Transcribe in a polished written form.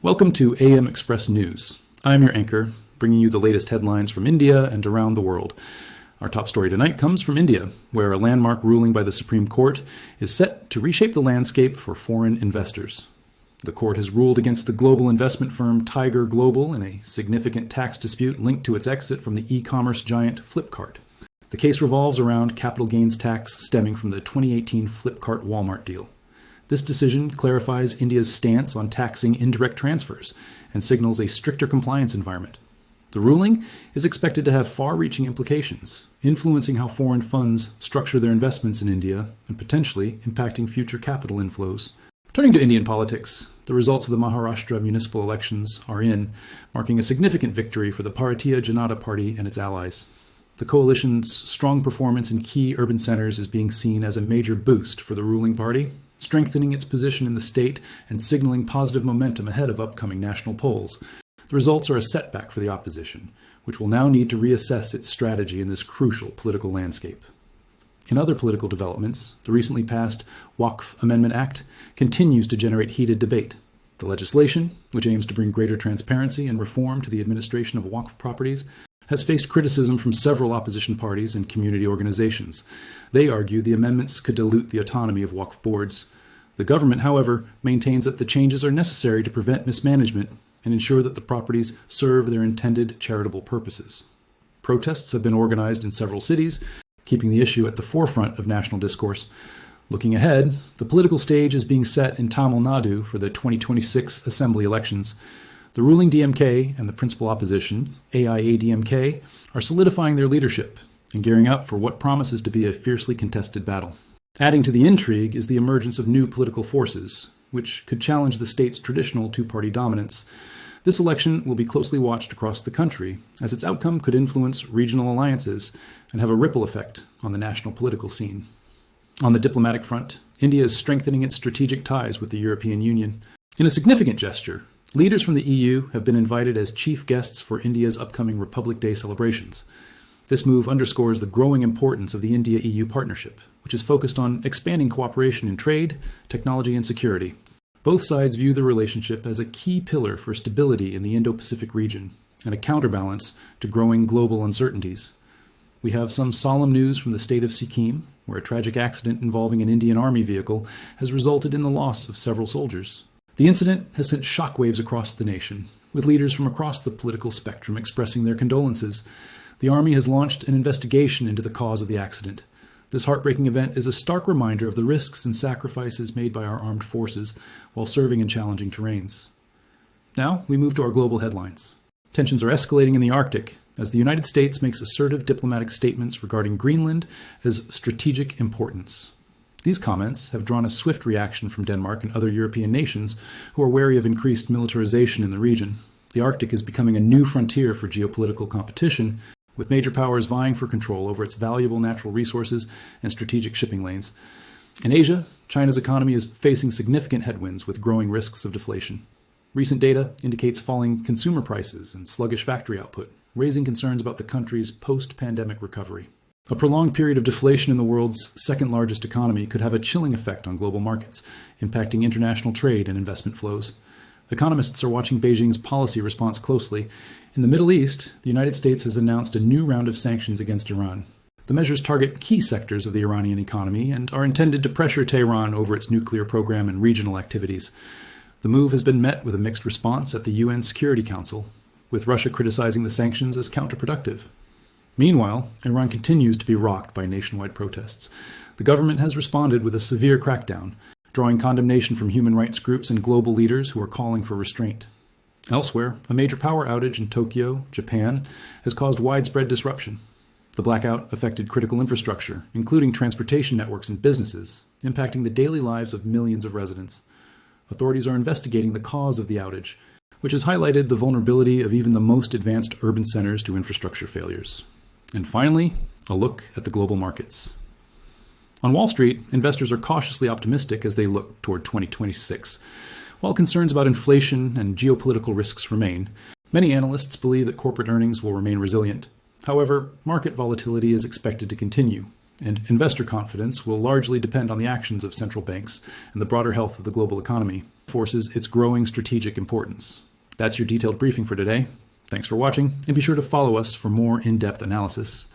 Welcome to AM Express News. I'm your anchor, bringing you the latest headlines from India and around the world. Our top story tonight comes from India, where a landmark ruling by the Supreme Court is set to reshape the landscape for foreign investors. The court has ruled against the global investment firm Tiger Global in a significant tax dispute linked to its exit from the e-commerce giant Flipkart. The case revolves around capital gains tax stemming from the 2018 Flipkart-Walmart deal. This decision clarifies India's stance on taxing indirect transfers and signals a stricter compliance environment. The ruling is expected to have far-reaching implications, influencing how foreign funds structure their investments in India and potentially impacting future capital inflows. Turning to Indian politics, the results of the Maharashtra municipal elections are in, marking a significant victory for the Bharatiya Janata Party and its allies. The coalition's strong performance in key urban centers is being seen as a major boost for the ruling party, strengthening its position in the state and signaling positive momentum ahead of upcoming national polls. The results are a setback for the opposition, which will now need to reassess its strategy in this crucial political landscape. In other political developments, the recently passed Waqf Amendment Act continues to generate heated debate. The legislation, which aims to bring greater transparency and reform to the administration of Waqf properties, has faced criticism from several opposition parties and community organizations. They argue the amendments could dilute the autonomy of Waqf boards. The government, however, maintains that the changes are necessary to prevent mismanagement and ensure that the properties serve their intended charitable purposes. Protests have been organized in several cities, keeping the issue at the forefront of national discourse. Looking ahead, the political stage is being set in Tamil Nadu for the 2026 assembly elections. The ruling DMK and the principal opposition, AIADMK, are solidifying their leadership and gearing up for what promises to be a fiercely contested battle. Adding to the intrigue is the emergence of new political forces, which could challenge the state's traditional two-party dominance. This election will be closely watched across the country, as its outcome could influence regional alliances and have a ripple effect on the national political scene. On the diplomatic front, India is strengthening its strategic ties with the European Union. In a significant gesture, leaders from the EU have been invited as chief guests for India's upcoming Republic Day celebrations. This move underscores the growing importance of the India-EU partnership, which is focused on expanding cooperation in trade, technology, and security. Both sides view the relationship as a key pillar for stability in the Indo-Pacific region and a counterbalance to growing global uncertainties. We have some solemn news from the state of Sikkim, where a tragic accident involving an Indian Army vehicle has resulted in the loss of several soldiers. The incident has sent shockwaves across the nation, with leaders from across the political spectrum expressing their condolences. The Army has launched an investigation into the cause of the accident. This heartbreaking event is a stark reminder of the risks and sacrifices made by our armed forces while serving in challenging terrains. Now, we move to our global headlines. Tensions are escalating in the Arctic as the United States makes assertive diplomatic statements regarding Greenland as strategic importance. These comments have drawn a swift reaction from Denmark and other European nations who are wary of increased militarization in the region. The Arctic is becoming a new frontier for geopolitical competition, with major powers vying for control over its valuable natural resources and strategic shipping lanes. In Asia, China's economy is facing significant headwinds with growing risks of deflation. Recent data indicates falling consumer prices and sluggish factory output, raising concerns about the country's post-pandemic recovery. A prolonged period of deflation in the world's second-largest economy could have a chilling effect on global markets, impacting international trade and investment flows. Economists are watching Beijing's policy response closely. In the Middle East, the United States has announced a new round of sanctions against Iran. The measures target key sectors of the Iranian economy and are intended to pressure Tehran over its nuclear program and regional activities. The move has been met with a mixed response at the UN Security Council, with Russia criticizing the sanctions as counterproductive. Meanwhile, Iran continues to be rocked by nationwide protests. The government has responded with a severe crackdown, drawing condemnation from human rights groups and global leaders who are calling for restraint. Elsewhere, a major power outage in Tokyo, Japan, has caused widespread disruption. The blackout affected critical infrastructure, including transportation networks and businesses, impacting the daily lives of millions of residents. Authorities are investigating the cause of the outage, which has highlighted the vulnerability of even the most advanced urban centers to infrastructure failures. And finally, a look at the global markets. On Wall Street, investors are cautiously optimistic as they look toward 2026. While concerns about inflation and geopolitical risks remain, many analysts believe that corporate earnings will remain resilient. However, market volatility is expected to continue, and investor confidence will largely depend on the actions of central banks and the broader health of the global economy. reinforces its growing strategic importance. That's your detailed briefing for today. Thanks for watching, and be sure to follow us for more in-depth analysis.